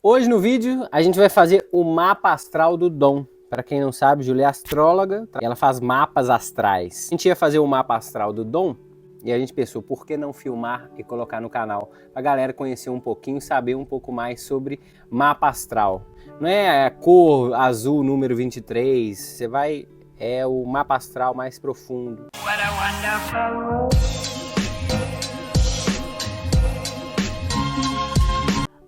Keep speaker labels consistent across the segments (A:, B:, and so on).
A: Hoje no vídeo a gente vai fazer o mapa astral do Dom. Para quem não sabe, Júlia é astróloga, ela faz mapas astrais. A gente ia fazer o mapa astral do Dom e a gente pensou, por que não filmar e colocar no canal? Pra galera conhecer um pouquinho, saber um pouco mais sobre mapa astral. Não é a cor azul número 23, você vai... é o mapa astral mais profundo.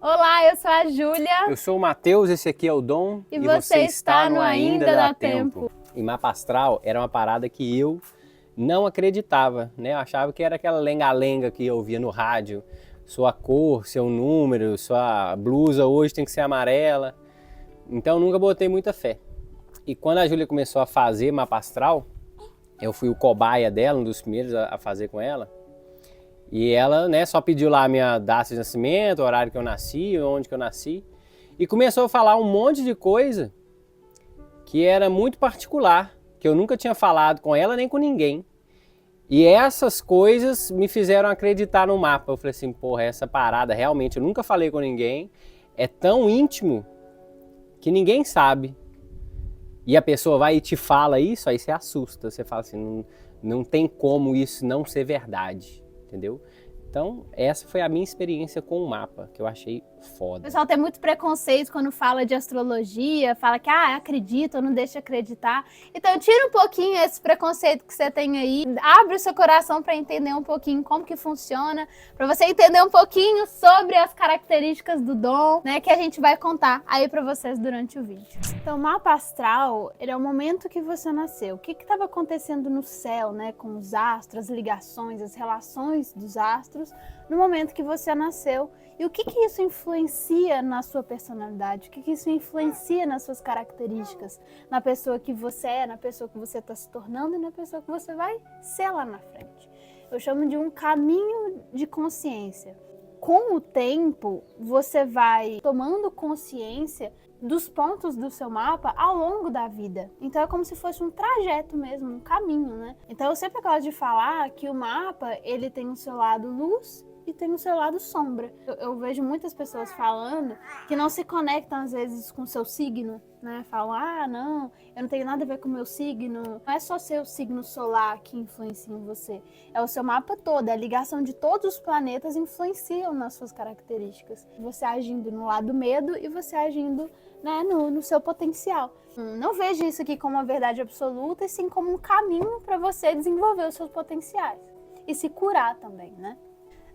B: Olá, eu sou a Júlia.
A: Eu sou o Matheus, esse aqui é o Dom.
B: E você está no Ainda Dá Tempo.
A: E mapa astral era uma parada que eu não acreditava, né? Eu achava que era aquela lenga-lenga que eu via no rádio. Sua cor, seu número, sua blusa hoje tem que ser amarela. Então eu nunca botei muita fé. E quando a Júlia começou a fazer mapa astral, eu fui o cobaia dela, um dos primeiros a fazer com ela. E ela, né, só pediu lá a minha data de nascimento, o horário que eu nasci, onde que eu nasci. E começou a falar um monte de coisa que era muito particular, que eu nunca tinha falado com ela nem com ninguém. E essas coisas me fizeram acreditar no mapa. Eu falei assim, porra, essa parada realmente eu nunca falei com ninguém. É tão íntimo que ninguém sabe. E a pessoa vai e te fala isso, aí você assusta. Você fala assim, não tem como isso não ser verdade. Entendeu? Então, essa foi a minha experiência com o mapa, que eu achei foda.
B: O pessoal tem muito preconceito quando fala de astrologia, fala que, acredita ou não deixa acreditar. Então, tira um pouquinho esse preconceito que você tem aí, abre o seu coração para entender um pouquinho como que funciona, para você entender um pouquinho sobre as características do dom, né, que a gente vai contar aí para vocês durante o vídeo. Então, o mapa astral, ele é o momento que você nasceu. O que estava acontecendo no céu, né, com os astros, as ligações, as relações dos astros, no momento que você nasceu. E o que isso influencia na sua personalidade? O que isso influencia nas suas características? Na pessoa que você é, na pessoa que você está se tornando e na pessoa que você vai ser lá na frente. Eu chamo de um caminho de consciência. Com o tempo, você vai tomando consciência dos pontos do seu mapa ao longo da vida. Então é como se fosse um trajeto mesmo, um caminho, né? Então eu sempre gosto de falar que o mapa, ele tem o seu lado luz e tem o seu lado sombra. Eu vejo muitas pessoas falando que não se conectam às vezes com o seu signo, né? Falam, não, eu não tenho nada a ver com o meu signo. Não é só seu signo solar que influencia em você. É o seu mapa todo, a ligação de todos os planetas influenciam nas suas características. Você agindo no lado medo e você agindo, né, no seu potencial. Não veja isso aqui como uma verdade absoluta, e sim como um caminho para você desenvolver os seus potenciais. E se curar também, né?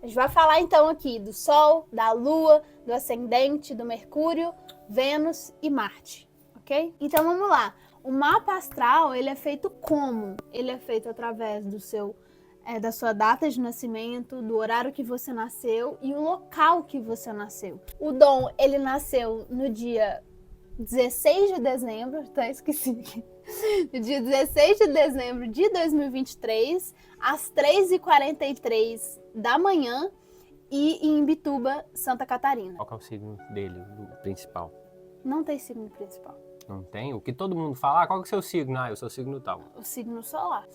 B: A gente vai falar então aqui do Sol, da Lua, do Ascendente, do Mercúrio, Vênus e Marte, ok? Então vamos lá. O mapa astral, ele é feito como? Ele é feito através do da sua data de nascimento, do horário que você nasceu e o local que você nasceu. O Dom, ele nasceu no dia 16 de dezembro, esqueci aqui. No dia 16 de dezembro de 2023, às 3h43 da manhã, e em Imbituba, Santa Catarina.
A: Qual que é o signo dele, do principal?
B: Não tem signo principal.
A: Não tem? O que todo mundo fala, qual que é o seu signo? Eu sou signo tal.
B: O signo solar.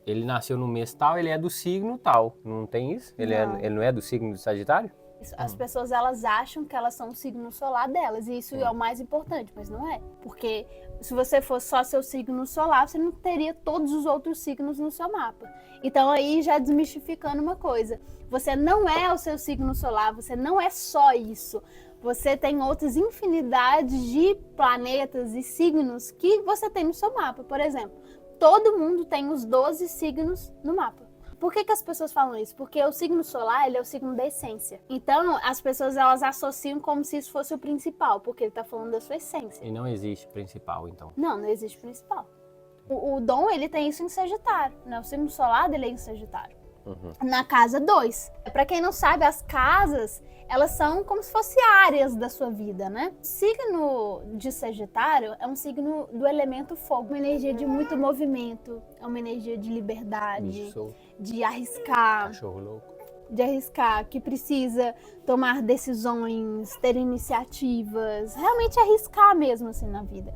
A: Ele nasceu no mês tal, ele é do signo tal. Não tem isso? Ele não é do signo do Sagitário?
B: As pessoas, elas acham que elas são o signo solar delas, e isso é o mais importante, mas não é. Porque se você fosse só seu signo solar, você não teria todos os outros signos no seu mapa. Então aí já desmistificando uma coisa, você não é o seu signo solar, você não é só isso. Você tem outras infinidades de planetas e signos que você tem no seu mapa. Por exemplo, todo mundo tem os 12 signos no mapa. Por que as pessoas falam isso? Porque o signo solar, ele é o signo da essência. Então, as pessoas, elas associam como se isso fosse o principal, porque ele está falando da sua essência.
A: E não existe principal, então?
B: Não existe principal. O Dom, ele tem isso em Sagitário, né? O signo solar dele é em Sagitário. Na casa 2. Para quem não sabe, as casas, elas são como se fossem áreas da sua vida, né? O signo de Sagitário é um signo do elemento fogo, uma energia de muito movimento, é uma energia de liberdade, de arriscar.
A: Cachorro louco.
B: De arriscar, que precisa tomar decisões, ter iniciativas, realmente arriscar mesmo assim na vida.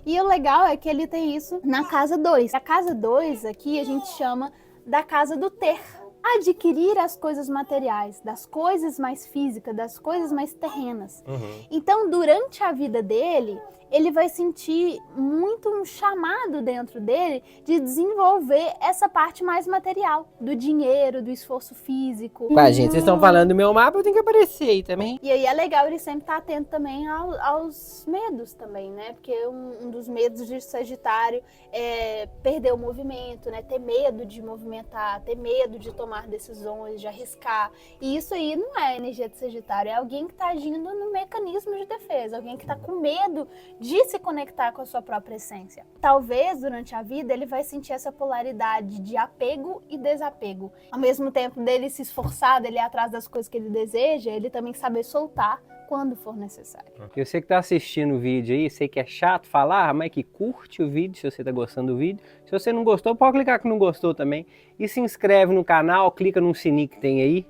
B: E o legal é que ele tem isso na casa 2. A casa 2 aqui a gente chama da casa do ter. adquirir as coisas materiais, das coisas mais físicas, das coisas mais terrenas. Então, durante a vida dele, ele vai sentir muito um chamado dentro dele de desenvolver essa parte mais material, do dinheiro, do esforço físico.
A: Ué, gente, vocês estão falando do meu mapa, eu tenho que aparecer aí também.
B: E aí é legal ele sempre estar atento também aos medos também, né? Porque um dos medos de Sagitário é perder o movimento, né? Ter medo de movimentar, ter medo de tomar decisões, de arriscar. E isso aí não é energia de Sagitário, é alguém que está agindo no mecanismo de defesa, alguém que está com medo de se conectar com a sua própria essência. Talvez, durante a vida, ele vai sentir essa polaridade de apego e desapego. Ao mesmo tempo dele se esforçar, dele ir atrás das coisas que ele deseja, ele também saber soltar quando for necessário.
A: Eu sei que tá assistindo o vídeo aí, sei que é chato falar, mas que curte o vídeo se você tá gostando do vídeo. Se você não gostou, pode clicar que não gostou também. E se inscreve no canal, clica no sininho que tem aí,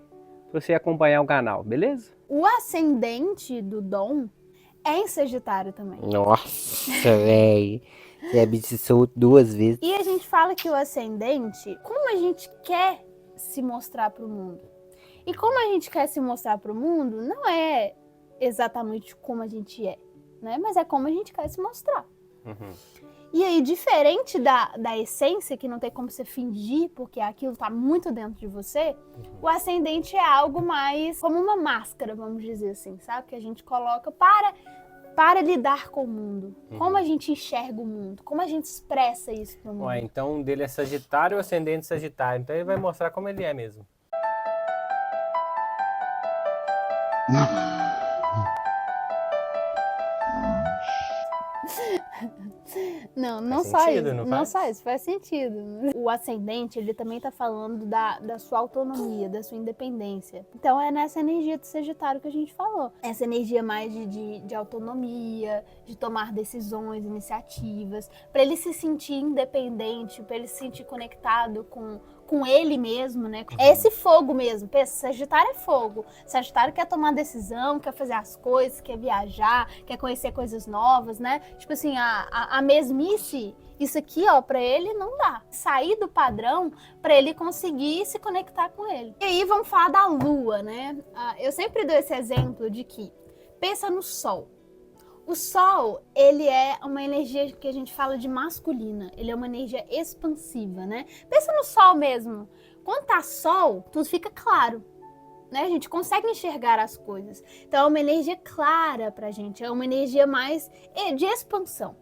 A: pra você acompanhar o canal, beleza?
B: O ascendente do Dom é em Sagitário também.
A: Nossa, velho. Você é bicho solto 2 vezes.
B: E a gente fala que o ascendente, como a gente quer se mostrar para o mundo. E como a gente quer se mostrar para o mundo, não é exatamente como a gente é, né? Mas é como a gente quer se mostrar. E aí, diferente da essência, que não tem como você fingir, porque aquilo está muito dentro de você, o ascendente é algo mais como uma máscara, vamos dizer assim, sabe? Que a gente coloca para lidar com o mundo. Como a gente enxerga o mundo, como a gente expressa isso pro mundo.
A: Ué, então um dele é Sagitário, o ascendente Sagitário. Então ele vai mostrar como ele é mesmo.
B: Não só isso, não só isso, faz sentido. O ascendente, ele também tá falando da sua autonomia, da sua independência. Então é nessa energia do Sagitário que a gente falou. Essa energia mais de autonomia, de tomar decisões, iniciativas, para ele se sentir independente, para ele se sentir conectado com ele mesmo, né? É esse fogo mesmo. Pensa, Sagitário é fogo. Sagitário quer tomar decisão, quer fazer as coisas, quer viajar, quer conhecer coisas novas, né? Tipo assim, a mesmice, isso aqui, ó, pra ele não dá. Sair do padrão pra ele conseguir se conectar com ele. E aí vamos falar da Lua, né? Eu sempre dou esse exemplo de que, pensa no Sol. O Sol, ele é uma energia que a gente fala de masculina. Ele é uma energia expansiva, né? Pensa no Sol mesmo. Quando tá Sol, tudo fica claro, né? A gente consegue enxergar as coisas. Então é uma energia clara pra gente. É uma energia mais de expansão.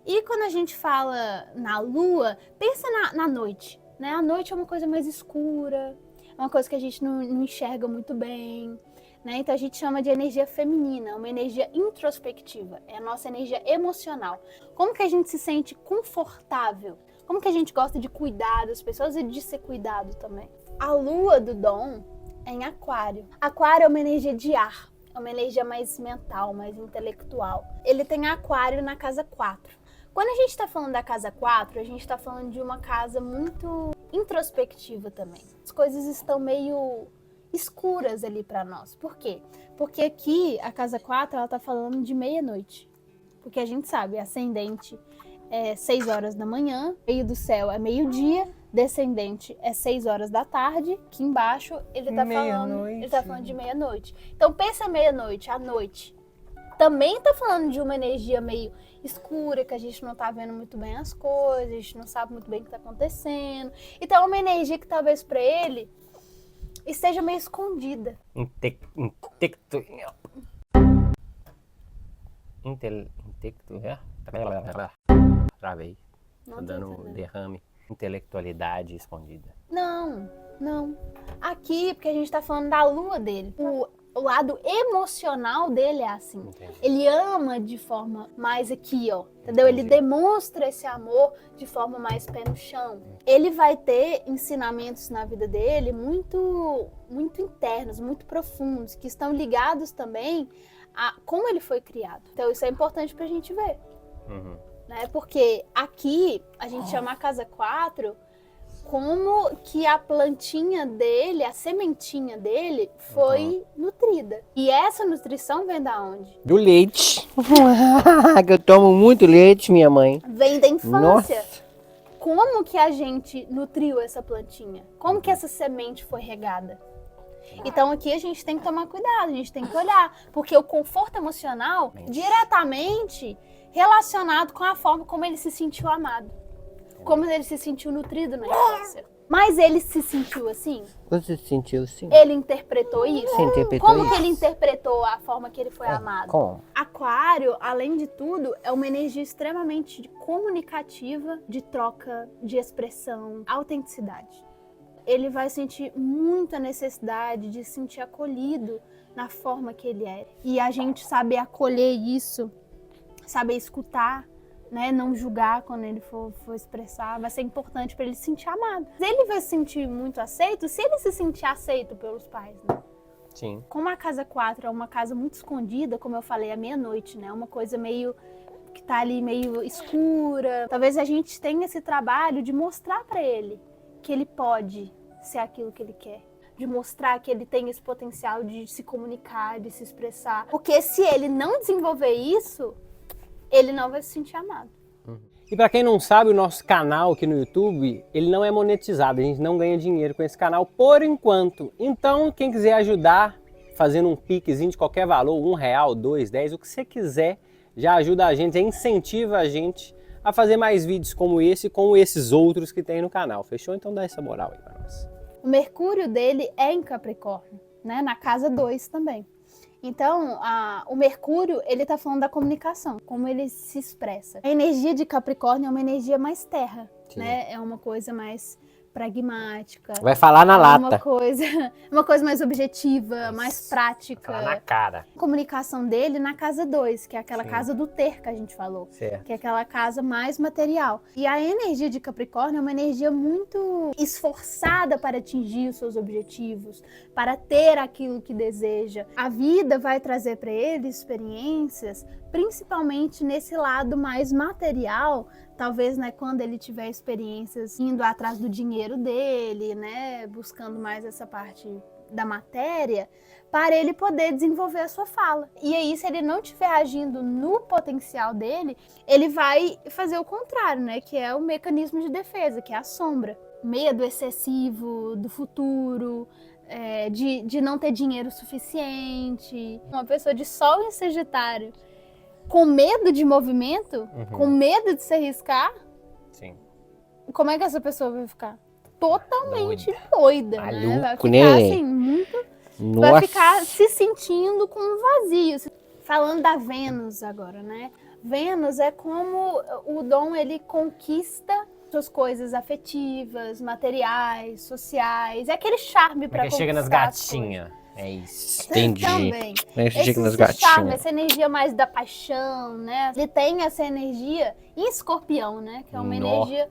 B: E quando a gente fala na Lua, pensa na noite, né? A noite é uma coisa mais escura. É uma coisa que a gente não enxerga muito bem. Né? Então a gente chama de energia feminina, uma energia introspectiva, é a nossa energia emocional. Como que a gente se sente confortável? Como que a gente gosta de cuidar das pessoas e de ser cuidado também? A lua do Dom é em Aquário. Aquário é uma energia de ar, é uma energia mais mental, mais intelectual. Ele tem Aquário na casa 4. Quando a gente está falando da casa 4, a gente está falando de uma casa muito introspectiva também. As coisas estão meio escuras ali para nós. Por quê? Porque aqui, a casa 4, ela tá falando de meia-noite. Porque a gente sabe, ascendente é 6 horas da manhã, meio do céu é meio-dia, descendente é 6 horas da tarde, aqui embaixo ele tá falando de meia-noite. Então pensa meia-noite, à noite. Também tá falando de uma energia meio escura, que a gente não tá vendo muito bem as coisas, a gente não sabe muito bem o que tá acontecendo. Então é uma energia que talvez para ele esteja meio escondida.
A: Travei. Tô dando derrame. Intelectualidade escondida.
B: Não. Aqui, porque a gente tá falando da lua dele. O lado emocional dele é assim.
A: Entendi.
B: Ele ama de forma mais aqui, ó. Entendeu? Ele demonstra esse amor de forma mais pé no chão. Ele vai ter ensinamentos na vida dele muito internos, muito profundos, que estão ligados também a como ele foi criado. Então isso é importante pra gente ver. Né? Porque aqui a gente chama a casa 4 como que a plantinha dele, a sementinha dele foi nutrida. E essa nutrição vem da onde?
A: Do leite. Que eu tomo muito leite, minha mãe.
B: Vem da infância.
A: Nossa.
B: como que a gente nutriu essa plantinha? Como que essa semente foi regada? Então aqui a gente tem que tomar cuidado, a gente tem que olhar, porque o conforto emocional diretamente relacionado com a forma como ele se sentiu amado, como ele se sentiu nutrido na infância. Mas ele se sentiu assim?
C: Você se sentiu sim?
B: Ele interpretou isso?
C: Você interpretou
B: Como
C: isso?
B: que ele interpretou a forma que ele foi amado?
C: Como?
B: Aquário, além de tudo, é uma energia extremamente comunicativa, de troca, de expressão, autenticidade. Ele vai sentir muita necessidade de se sentir acolhido na forma que ele é. E a gente saber acolher isso, saber escutar, né, não julgar quando ele for expressar, vai ser importante para ele se sentir amado. Ele vai se sentir muito aceito se ele se sentir aceito pelos pais, né?
A: Sim.
B: Como a casa 4 é uma casa muito escondida, como eu falei, à meia-noite, né? Uma coisa meio que tá ali meio escura. Talvez a gente tenha esse trabalho de mostrar para ele que ele pode ser aquilo que ele quer. De mostrar que ele tem esse potencial de se comunicar, de se expressar. Porque se ele não desenvolver isso, ele não vai se sentir amado.
A: E para quem não sabe, o nosso canal aqui no YouTube, ele não é monetizado, a gente não ganha dinheiro com esse canal por enquanto. Então, quem quiser ajudar, fazendo um piquezinho de qualquer valor, R$1, 2, 10, o que você quiser, já ajuda a gente, já incentiva a gente a fazer mais vídeos como esse e como esses outros que tem no canal. Fechou? Então dá essa moral aí para nós.
B: O Mercúrio dele é em Capricórnio, né? Na casa 2 também. Então, o Mercúrio, ele tá falando da comunicação, como ele se expressa. A energia de Capricórnio é uma energia mais terra, né? É uma coisa mais pragmática.
C: Vai falar na lata.
B: Uma coisa mais objetiva, mais prática.
C: Falar na cara.
B: A comunicação dele na casa 2, que é aquela casa do ter que a gente falou.
A: Certo.
B: Que é aquela casa mais material. E a energia de Capricórnio é uma energia muito esforçada para atingir os seus objetivos, para ter aquilo que deseja. A vida vai trazer para ele experiências, principalmente nesse lado mais material, talvez, né, quando ele tiver experiências indo atrás do dinheiro dele, né, buscando mais essa parte da matéria, para ele poder desenvolver a sua fala. E aí, se ele não estiver agindo no potencial dele, ele vai fazer o contrário, né, que é o mecanismo de defesa, que é a sombra. Medo excessivo do futuro, de não ter dinheiro suficiente. Uma pessoa de Sol em Sagitário com medo de movimento, com medo de se arriscar,
A: Sim.
B: como é que essa pessoa vai ficar? Totalmente doida, né? Vai
C: Maluco,
B: ficar
C: né?
B: assim, muito...
C: Nossa.
B: Vai ficar se sentindo com um vazio. Falando da Vênus agora, né? Vênus é como o Dom, ele conquista suas coisas afetivas, materiais, sociais. É aquele charme pra conquistar.
A: Chega nas gatinhas. É isso.
C: Entendi.
B: Também.
C: Chega nas
B: Esse charme,
C: gatinhas.
B: essa energia mais da paixão, né? Ele tem essa energia em Escorpião, né? Que é uma energia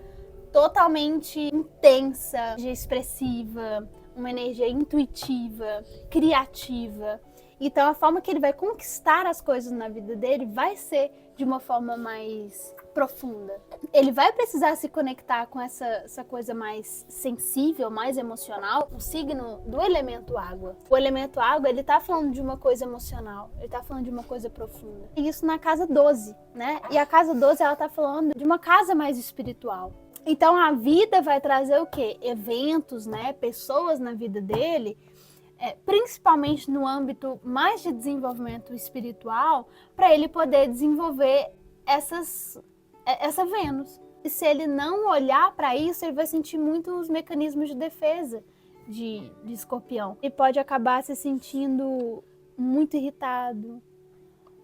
B: totalmente intensa, expressiva, uma energia intuitiva, criativa. Então a forma que ele vai conquistar as coisas na vida dele vai ser de uma forma mais profunda. Ele vai precisar se conectar com essa coisa mais sensível, mais emocional, o signo do elemento água. O elemento água, ele tá falando de uma coisa emocional, ele tá falando de uma coisa profunda. E isso na casa 12, né? E a casa 12, ela tá falando de uma casa mais espiritual. Então a vida vai trazer o quê? Eventos, né? Pessoas na vida dele, principalmente no âmbito mais de desenvolvimento espiritual, para ele poder desenvolver essa Vênus. E se ele não olhar para isso, ele vai sentir muito os mecanismos de defesa de Escorpião. Ele pode acabar se sentindo muito irritado,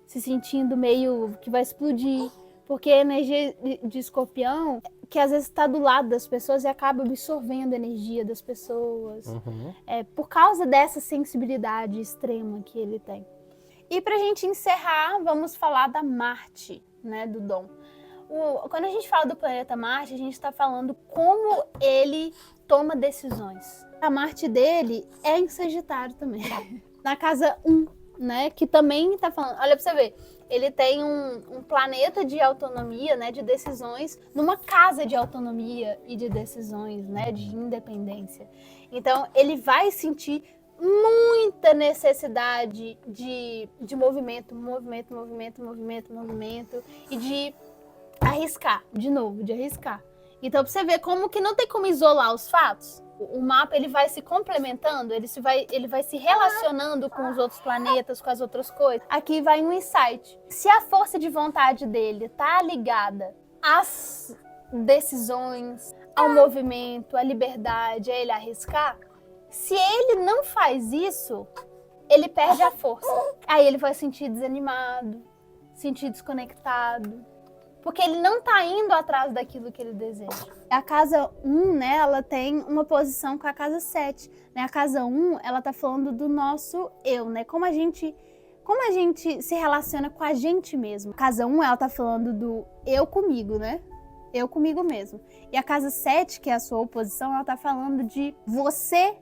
B: se sentindo meio que vai explodir, porque a energia de Escorpião, que às vezes está do lado das pessoas e acaba absorvendo a energia das pessoas, por causa dessa sensibilidade extrema que ele tem. E para a gente encerrar, vamos falar da Marte, né, do Dom. Quando a gente fala do planeta Marte, a gente está falando como ele toma decisões. A Marte dele é em Sagitário também, na casa 1, né, que também está falando, olha para você ver, ele tem um planeta de autonomia, né, de decisões, numa casa de autonomia e de decisões, né, de independência. Então, ele vai sentir muita necessidade de movimento e de arriscar, de novo, de arriscar. Então, pra você ver como que não tem como isolar os fatos. O mapa ele vai se complementando, ele vai se relacionando com os outros planetas, com as outras coisas. Aqui vai um insight. Se a força de vontade dele tá ligada às decisões, ao movimento, à liberdade, a ele arriscar, se ele não faz isso, ele perde a força. Aí ele vai se sentir desanimado, sentir desconectado. Porque ele não tá indo atrás daquilo que ele deseja. A casa 1, né, ela tem uma posição com a casa 7. Né? A casa 1, ela tá falando do nosso eu, né? Como a gente se relaciona com a gente mesmo. A casa 1, ela tá falando do eu comigo, né? Eu comigo mesmo. E a casa 7, que é a sua oposição, ela tá falando de você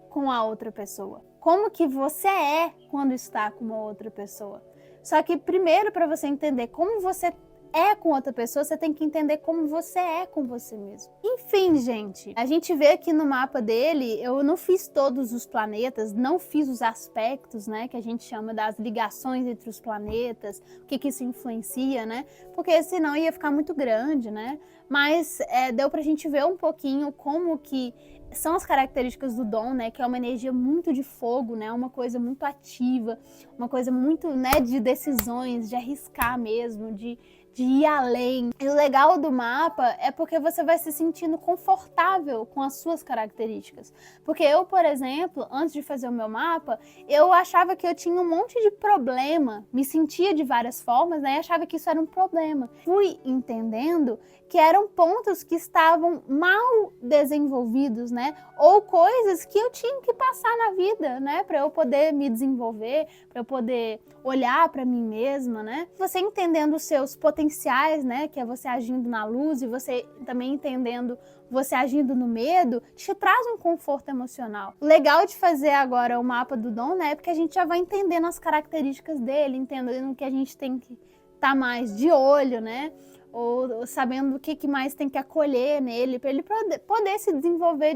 B: com a outra pessoa. Como que você é quando está com uma outra pessoa. Só que primeiro, para você entender como você é com outra pessoa, você tem que entender como você é com você mesmo. Enfim, gente, a gente vê aqui no mapa dele, eu não fiz todos os planetas, não fiz os aspectos, né, que a gente chama das ligações entre os planetas, o que isso influencia, né, porque senão ia ficar muito grande, né, mas deu pra gente ver um pouquinho como que são as características do dom, né, que é uma energia muito de fogo, né, uma coisa muito ativa, uma coisa muito, né, de decisões, de arriscar mesmo, de ir além. E o legal do mapa é porque você vai se sentindo confortável com as suas características. Porque eu, por exemplo, antes de fazer o meu mapa, eu achava que eu tinha um monte de problema, me sentia de várias formas, né, e achava que isso era um problema. Fui entendendo que eram pontos que estavam mal desenvolvidos, né, ou coisas que eu tinha que passar na vida, né, para eu poder me desenvolver, para eu poder olhar para mim mesma, né. Você entendendo os seus potenciais, né, que é você agindo na luz e você também entendendo você agindo no medo, te traz um conforto emocional. O legal de fazer agora o mapa do dom, né, é porque a gente já vai entendendo as características dele, entendendo que a gente tem que estar mais de olho, né, ou sabendo o que mais tem que acolher nele, para ele poder se desenvolver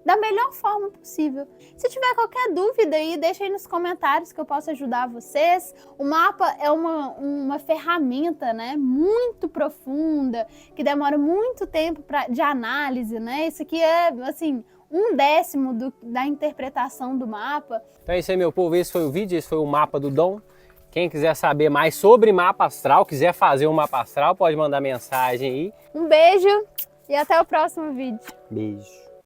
B: da melhor forma possível. Se tiver qualquer dúvida aí, deixa aí nos comentários que eu posso ajudar vocês. O mapa é uma ferramenta, né, muito profunda, que demora muito tempo de análise, né? Isso aqui é, assim, 1/10 da interpretação do mapa.
A: Então é isso aí, meu povo. Esse foi o vídeo, esse foi o mapa do dom. Quem quiser saber mais sobre mapa astral, quiser fazer um mapa astral, pode mandar mensagem aí.
B: Um beijo e até o próximo vídeo.
A: Beijo.